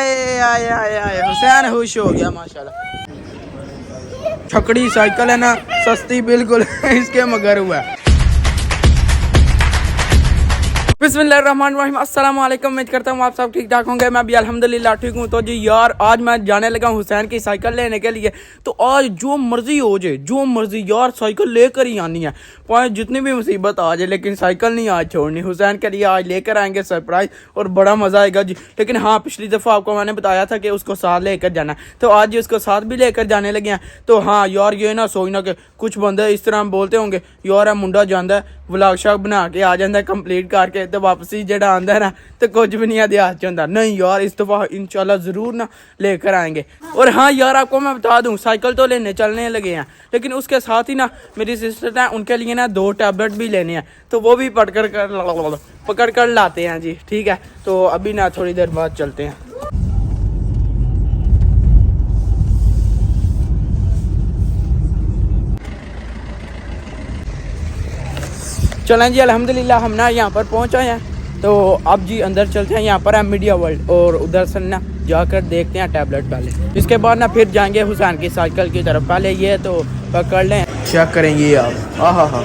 आए आए आए आए हुसैन खुश हो गया माशाल्लाह। छकड़ी साइकिल है ना, सस्ती बिल्कुल इसके मगर हुआ है। बिस्मिल्लाहिर्रहमानिर्रहीम, अस्सलाम वालेकुम। उम्मीद करता हूँ आप सब ठीक ठाक होंगे। मैं भी अल्हम्दुलिल्लाह ठीक हूँ। तो जी यार, आज मैं जाने लगा हुसैन की साइकिल लेने के लिए। तो आज जो मर्जी हो जाए, जो मर्जी यार, साइकिल लेकर ही आनी है, पाए जितनी भी मुसीबत आ जाए, लेकिन साइकिल नहीं आज छोड़नी। हुसैन के लिए आज लेकर आएंगे सरप्राइज और बड़ा मज़ा आएगा जी। लेकिन हाँ, पिछली दफ़ा आपको मैंने बताया था कि उसको साथ लेकर जाना है, तो आज उसको साथ भी लेकर जाने लगे हैं। तो हाँ यार, ये ना सोचना कि कुछ बंदे इस तरह बोलते होंगे यार मुंडा जाता है व्लॉग शॉग बना के आ जाता है कंप्लीट करके, तो वापसी जड़ा आंदा है ना, तो कुछ भी नहीं हाथ च होंदा। नहीं यार, इस दफ़ा इंशाल्लाह ज़रूर ना लेकर आएंगे। और हाँ यार, आपको मैं बता दूं, साइकिल तो लेने चलने लगे हैं, लेकिन उसके साथ ही ना मेरी सिस्टर है, उनके लिए ना 2 टैबलेट भी लेने हैं, तो वो भी पकड़ कर लाते हैं जी। ठीक है, तो अभी ना थोड़ी देर बाद चलते हैं। चलें जी, अल्हम्दुलिल्लाह हम ना यहाँ पर पहुँच आए हैं। तो अब जी अंदर चलते हैं। यहाँ पर है मीडिया वर्ल्ड, और उधर से ना जाकर देखते हैं टैबलेट पहले, इसके बाद ना फिर जाएंगे हुसैन की साइकिल की तरफ। पहले ये तो पकड़ लें, चेक करेंगे आप। हाँ,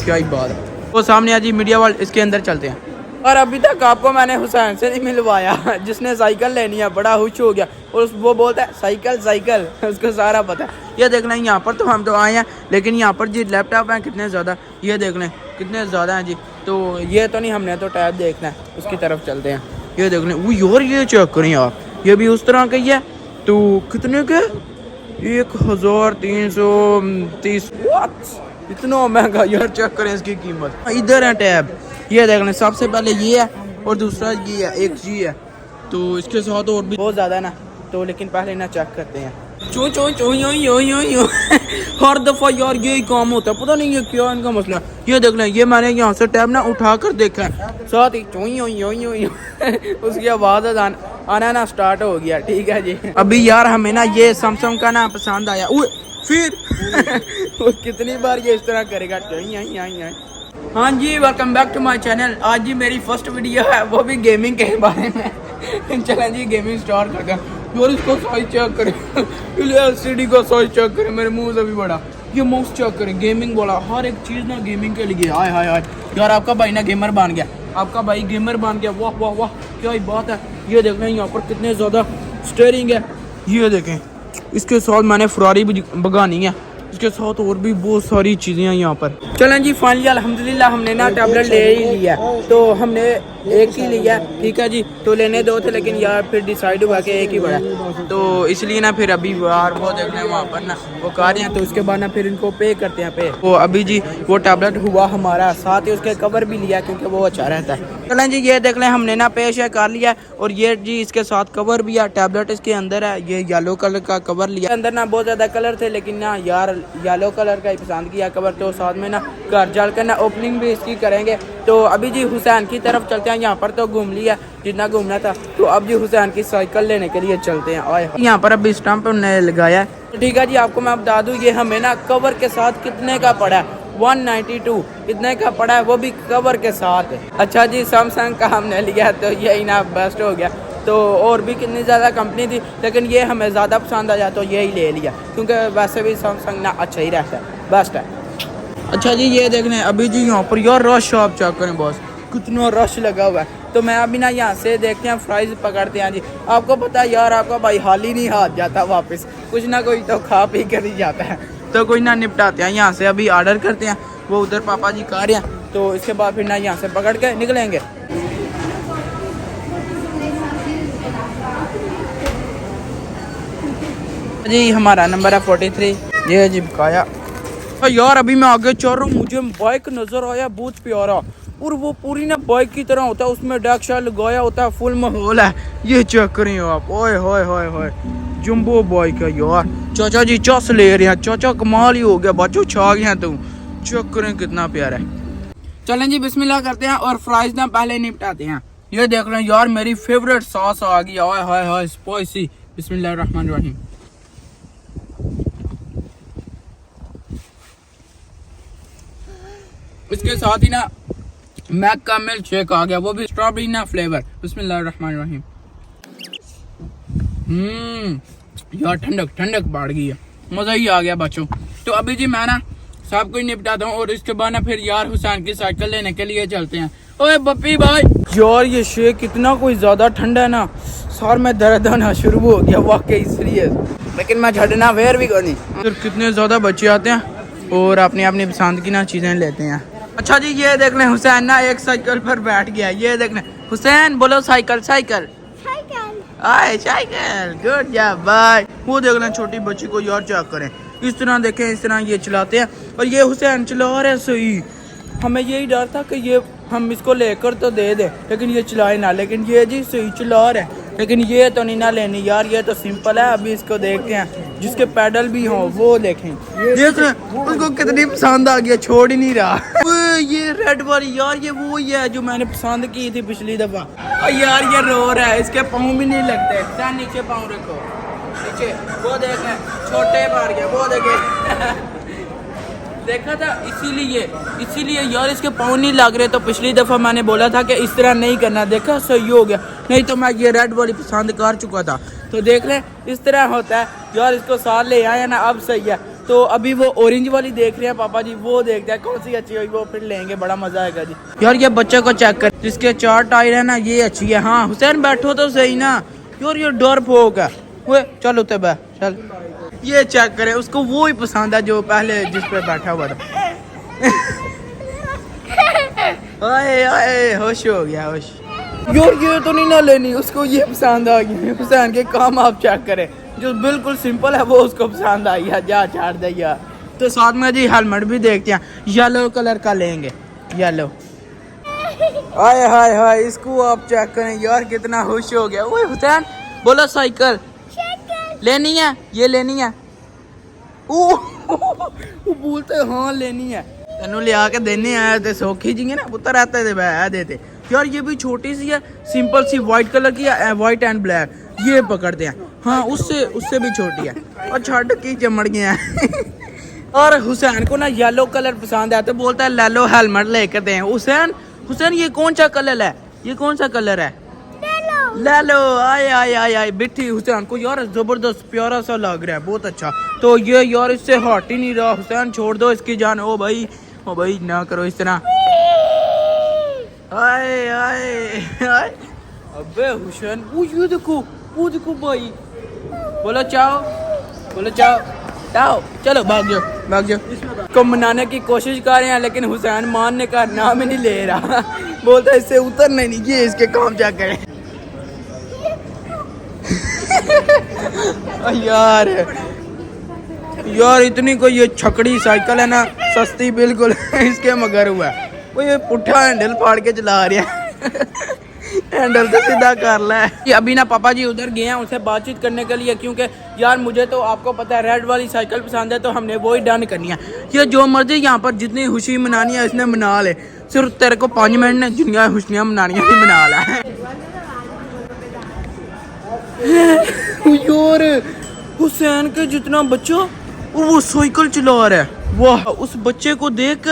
क्या ही बात है। वो सामने है जी मीडिया वर्ल्ड, इसके अंदर चलते हैं। और अभी तक आपको मैंने हुसैन से नहीं मिलवाया, जिसने साइकिल लेनी है, बड़ा खुश हो गया। और वो बोलता है साइकिल उसको सारा पता है। ये देख लें, यहाँ पर तो हम तो आए हैं, लेकिन यहाँ पर जी लैपटॉप हैं कितने ज़्यादा, ये देख लें कितने ज़्यादा हैं जी। तो ये तो नहीं, हमने तो टैब देखना है, उसकी तरफ चलते हैं। ये देख लें, वो यार ये चेक करें आप, ये भी उस तरह का ही है। तो कितने के? 1330। इतना महंगा यार, चेक करें इसकी कीमत। इधर है टैब, ये देख लें। सबसे पहले ये है और दूसरा ये है, एक जी है। तो इसके साथ और भी बहुत ज़्यादा ना, तो लेकिन पहले ना चेक करते हैं। यो हर दफ़ा यार यही काम होता है, पता नहीं ये क्या इनका मसला। ये देख लें, ये मैंने यहाँ से टैब ना उठा कर देखा है, साथ ही उसकी आवाज़ आना ना स्टार्ट हो गया। ठीक है जी। अभी यार हमें ना ये सैमसंग का ना पसंद आया, फिर वो कितनी बार ये इस तरह करेगा। हाँ जी, welcome back to my channel. आज जी मेरी फर्स्ट वीडियो है, वो भी गेमिंग के बारे में। चलें जी, गेमिंग स्टार्ट करते हैं। यार इसको साइज चेक करें, LCD का साइज चेक करें, मेरे मुंह से भी बड़ा। ये माउस चेक करें, गेमिंग वाला, हर एक चीज़ ना गेमिंग के लिए। हाय हाय हाय यार, आपका भाई ना गेमर बन गया, आपका भाई गेमर बन गया। वाह वाह वाह, क्या ही बात है। ये देख लें, यहाँ पर कितने ज़्यादा स्टीयरिंग है। ये देखें, इसके साथ मैंने फरारी भी भगानी है, इसके साथ और भी बहुत सारी चीज़ें हैं यहाँ पर। चलें जी, फाइनली अल्हम्दुलिल्लाह हमने ना टैबलेट ले ही लिया, तो हमने एक ही लिया। ठीक है जी, तो लेने 2 थे, लेकिन यार फिर डिसाइड हुआ कि एक ही बड़ा, तो इसलिए ना फिर अभी यार वो देख रहे हैं वहाँ पर ना वो कार हैं, तो उसके बाद ना फिर इनको पे करते हैं पे। तो अभी जी वो टैबलेट हुआ हमारा, साथ ही उसके कवर भी लिया, क्योंकि वो अच्छा रहता है। चलें जी, ये देख लें, हमने ना पे शेयर कर लिया, और ये जी इसके साथ कवर भी है। टैबलेट इसके अंदर है, ये येलो कलर का कवर लिया। अंदर ना बहुत ज़्यादा कलर थे, लेकिन ना यार येलो कलर का ही पसंद किया कवर। तो साथ में ना घर जल कर ना ओपनिंग भी इसकी करेंगे। तो अभी जी हुसैन की तरफ चलते हैं। यहाँ पर तो घूम लिया जितना घूमना था, तो अब जी हुसैन की साइकिल लेने के लिए चलते हैं। आए यहाँ पर अभी स्टैंप उन्होंने लगाया है। ठीक है जी, आपको मैं बता दूँ, ये हमें ना कवर के साथ कितने का पड़ा है, 192 इतने का पड़ा है, वो भी कवर के साथ। अच्छा जी, सैमसंग का हमने लिया, तो यही ना बेस्ट हो गया। तो और भी कितनी ज़्यादा कंपनी थी, लेकिन ये हमें ज़्यादा पसंद आया, तो यही ले लिया, क्योंकि वैसे भी सैमसंग ना अच्छा ही रहता है, बेस्ट है। अच्छा जी, ये देखने अभी जी यहाँ पर यार रश आप चेक करें बॉस, कितना रश लगा हुआ है। तो मैं अभी ना यहाँ से देखते हैं, प्राइस पकड़ते हैं जी। आपको पता है यार, आपका भाई हाल ही नहीं हाथ जाता वापस, कुछ ना कोई तो खा पी कर ही जाता है। तो कोई ना निपटाते हैं यहाँ से, अभी ऑर्डर करते हैं, वो उधर पापा जी खा रहे हैं, तो इसके बाद फिर ना यहाँ से पकड़ के निकलेंगे। जी हमारा नंबर है 43। ये जी बकाया। यार अभी मैं आगे चल रहा हूँ, मुझे बाइक नज़र आया बहुत प्यारा, और वो पूरी ना बाइक की तरह होता है, उसमें डेक्शा लगाया होता है, फुल माहौल है। ये चेक करें आप, ओए होए होए होए, जंबो बाइक है यार। चाचा जी चस ले रहे हैं, चाचा कमाल ही हो गया, बच्चों छा गया तुम। चेक करें कितना प्यारा है। चलें जी, बिस्मिल्लाह करते हैं और फ्राइज ना पहले निपटाते हैं। ये देख रहे हैं यार, मेरी फेवरेट सॉस आ गई, ओए होए होए, स्पाइसी। बिस्मिल्लाहिर्रहमानिर्रहीम। इसके साथ ही ना मैक का मिल्क शेक आ गया, वो भी स्ट्रॉबेरी ना फ्लेवर। बिस्मिल्लाहिर्रहमानिर्रहीम। यार ठंडक ठंडक बढ़ गई है, मजा ही आ गया बच्चों। तो अभी जी मैं ना सब कुछ निपटाता हूँ और इसके बाद ना फिर यार हुसैन की साइकिल लेने के लिए चलते हैं। ओए बप्पी भाई, यार ये शेक कितना कोई ज्यादा ठंडा है ना, सर में दर्द आना शुरू हो गया वाकई, इसलिए लेकिन मैं छड़ना फिर भी करनी। फिर कितने ज्यादा बच्चे आते हैं और अपनी अपनी पसंद की ना चीजें लेते हैं। अच्छा जी ये देख लें हुसैन ना एक साइकिल पर बैठ गया, ये देख लें। हुसैन बोलो साइकिल साइकिल आए साइकिल, गुड जॉब बाय। वो देख लें छोटी बच्ची को यार चेक करें, इस तरह देखें, इस तरह ये चलाते हैं और ये हुसैन चला रहे सही। हमें यही डर था कि ये हम इसको लेकर तो दे दे लेकिन ये चलाए ना, लेकिन ये जी सही चला रहे। लेकिन ये तो नहीं ना लेनी यार, ये तो सिंपल है। अभी इसको देखते हैं जिसके पैडल भी हो वो देखें। देख रहे उसको कितनी पसंद आ गया, छोड़ ही नहीं रहा। ये रेड वाली यार ये वो ही है जो मैंने पसंद की थी पिछली दफा। और यार ये रो रहा है, इसके पाँव भी नहीं लगते। नीचे पाँव रखो, नीचे वो देखें छोटे मार गया, वो देखे देखा था। इसीलिए यार इसके पाँव नहीं लग रहे, तो पिछली दफ़ा मैंने बोला था कि इस तरह नहीं करना, देखा सही हो गया। नहीं तो मैं ये रेड वाली पसंद कर चुका था। तो देख ले इस तरह होता है यार, इसको साथ ले आया ना, अब सही है। तो अभी वो ऑरेंज वाली देख रहे हैं पापा जी, वो देखते हैं कौन सी अच्छी हुई, वो फिर लेंगे, बड़ा मजा आएगा जी। यार ये बच्चे को चेक कर, जिसके 4 टायर है ना, ये अच्छी है। हाँ हुसैन बैठो तो सही ना यार, ये डर फोक है। वो चल उते बैठ चल, ये चेक करें, उसको वो ही पसंद है जो पहले जिस पे बैठा हुआ था। आए आए होश हो गया, होश। यार ये तो नहीं ना लेनी, उसको ये पसंद आ गई। हुसैन के काम आप चेक करें, जो बिल्कुल सिंपल है वो उसको पसंद आई है, जा छाड़ दे यार। तो साथ में जी हेलमेट भी देखते हैं, येलो कलर का लेंगे, येलो। आए हाय हाय, इसको आप चेक करें यार, कितना खुश हो गया। ओए हुसैन बोलो साइकिल लेनी है, ये लेनी है। वो बोलते हाँ लेनी है, तेनू ले आके देने आया थे, सौखी जी ना पुत्र रहते थे वह देते। यार ये भी छोटी सी है, सिंपल सी व्हाइट कलर की है, व्हाइट एंड ब्लैक, ये पकड़ते हैं। हाँ उससे भी छोटी है और छड़ की चमड़ गया है। और हुसैन को ना येलो कलर पसंद है, तो बोलता है ले लो हेलमेट लेकर दें। हुसैन ये कौन सा कलर है, ये कौन सा कलर है, ले लो। आए आए आए आए बिट्ठी हुसैन को यार जबरदस्त प्यारा सा लग रहा है, बहुत अच्छा। तो ये यार इससे हट ही नहीं रहा। हुसैन छोड़ दो इसकी जान। ओ भाई ना करो इस तरह। आए आए आए अबे हुसैन, ये देखो, वो देखो भाई। बोलो चाओ, बोलो चाओ चाओ, चलो भाग जाओ। को मनाने की कोशिश कर रहे हैं लेकिन हुसैन मानने का नाम ही नहीं ले रहा। बोलता इससे उतरने नहीं, ये इसके काम क्या करें। यार इतनी कोई ये छकड़ी साइकिल है ना, सस्ती बिल्कुल। इसके मगर हुआ है वो, ये पुट्ठा हैंडल फाड़ के चला रहा है। हैंडल तो सीधा कर ला है। अभी ना पापा जी उधर गए हैं उनसे बातचीत करने के लिए, क्योंकि यार मुझे तो आपको पता है रेड वाली साइकिल पसंद है, तो हमने वो ही डन करनी है। ये जो मर्जी यहाँ पर जितनी खुशी मनानी है इसने मना ले, सिर्फ तेरे को 5 मिनट ने जितनी खुशियाँ मनानी है मना ला है। यार हुसैन के जितना बच्चा और वो साइकिल चला रहा है, वाह। उस बच्चे को देख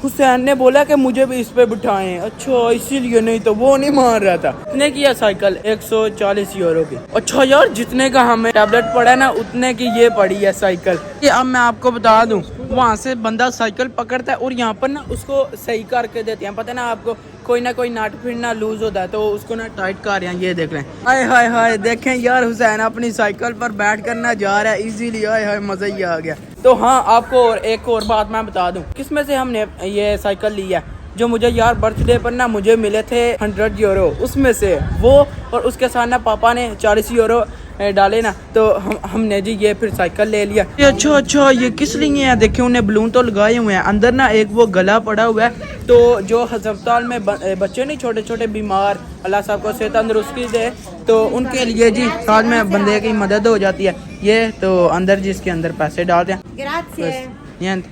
हुसैन ने बोला कि मुझे भी इस पे बिठाएं। अच्छा इसीलिए, नहीं तो वो नहीं मान रहा था। कितने की है साइकिल? 140 यूरो की। अच्छा यार जितने का हमें टैबलेट पड़ा ना उतने की ये पड़ी है साइकिल। ये अब मैं आपको बता दूं, वहाँ से बंदा साइकिल पकड़ता है और यहाँ पर ना उसको सही करके देते हैं। पता ना आपको, कोई ना कोई नट फिर ना लूज होता है तो उसको ना टाइट कर रहे हैं। ये देख रहे हैं, हाय हाय हाय देखें यार हुसैन अपनी साइकिल पर बैठ कर ना जा रहा है इजीली। हाय हाय मजा ही आ गया। तो हाँ आपको एक और बात मैं बता दूं, किसमें से हमने ये साइकिल ली है, जो मुझे यार बर्थडे पर ना मुझे मिले थे 100 यूरो, उसमें से वो, और उसके साथ ना पापा ने 40 यूरो डाले ना, तो हमने जी ये फिर साइकिल ले लिया। अच्छा ये किस लिए है? देखिए उन्हें बलून तो लगाए हुए हैं, अंदर ना एक वो गला पड़ा हुआ है। तो जो अस्पताल में बच्चे नहीं छोटे छोटे बीमार, अल्लाह साहब को सेहत तंदुरुस्ती दे, तो उनके लिए जी साथ में बंदे की मदद हो जाती है। ये तो अंदर जिसके अंदर पैसे डालते हैं,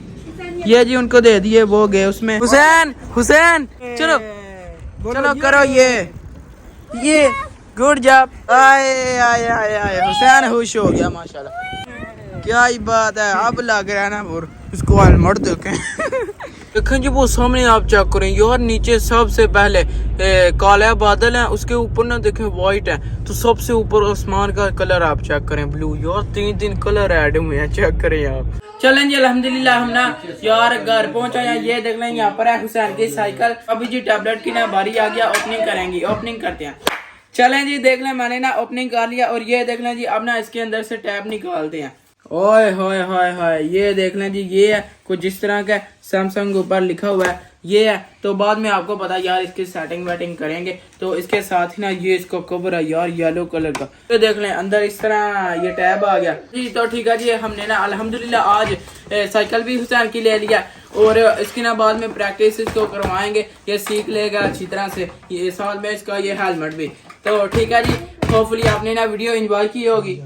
ये जी उनको दे दिए, वो गए उसमें। हुसैन चलो करो ये गुड जॉब। आए आए आए आए हुसैन खुश हो गया माशाल्लाह, क्या ही बात है। अब लग रहा है ना, और इसको हेलमेट देखें। देखें जी वो सामने आप चेक करें यार, नीचे सबसे पहले काला बादल है, उसके ऊपर ना देखें व्हाइट है, तो सबसे ऊपर आसमान का कलर आप चेक करें ब्लू। यार तीन कलर ऐड हुए हैं, चेक करें आप। चलें जी अल्हम्दुलिल्लाह हम ना यार घर पहुंचा है। ये देख लें यहाँ पर है हुसैन की साइकिल। अभी जी टैबलेट की ना बारी आ गया, ओपनिंग करेंगी, ओपनिंग करते हैं। चलें जी देख लें, मैंने ना ओपनिंग कर लिया और ये देख लें जी अब ना इसके अंदर से टैब निकालते हैं। ओए होए होए होए, ये देख लें जी, ये है कुछ जिस तरह का सैमसंग ऊपर लिखा हुआ है, ये है। तो बाद में आपको पता यार इसकी सेटिंग वेटिंग करेंगे। तो इसके साथ ही ना ये इसका कवर है यार येलो कलर का। तो देख लें अंदर इस तरह ये टैब आ गया जी। तो ठीक है जी, हमने ना अल्हम्दुलिल्लाह आज साइकिल भी हुसैन की ले लिया और इसकी ना बाद में प्रैक्टिस इसको करवाएंगे, ये सीख लेगा अच्छी तरह से, ये साल में इसका ये हेलमेट भी। तो ठीक है जी, होपफुली आपने ना वीडियो एंजॉय की होगी।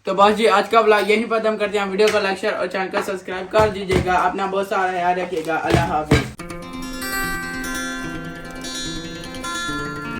तो बस जी आज का व्लॉग यहीं खत्म करते हैं। वीडियो को लाइक शेयर और चैनल को सब्सक्राइब कर दीजिएगा। अपना बहुत सारा ख्याल रखिएगा। अल्लाह हाफिज।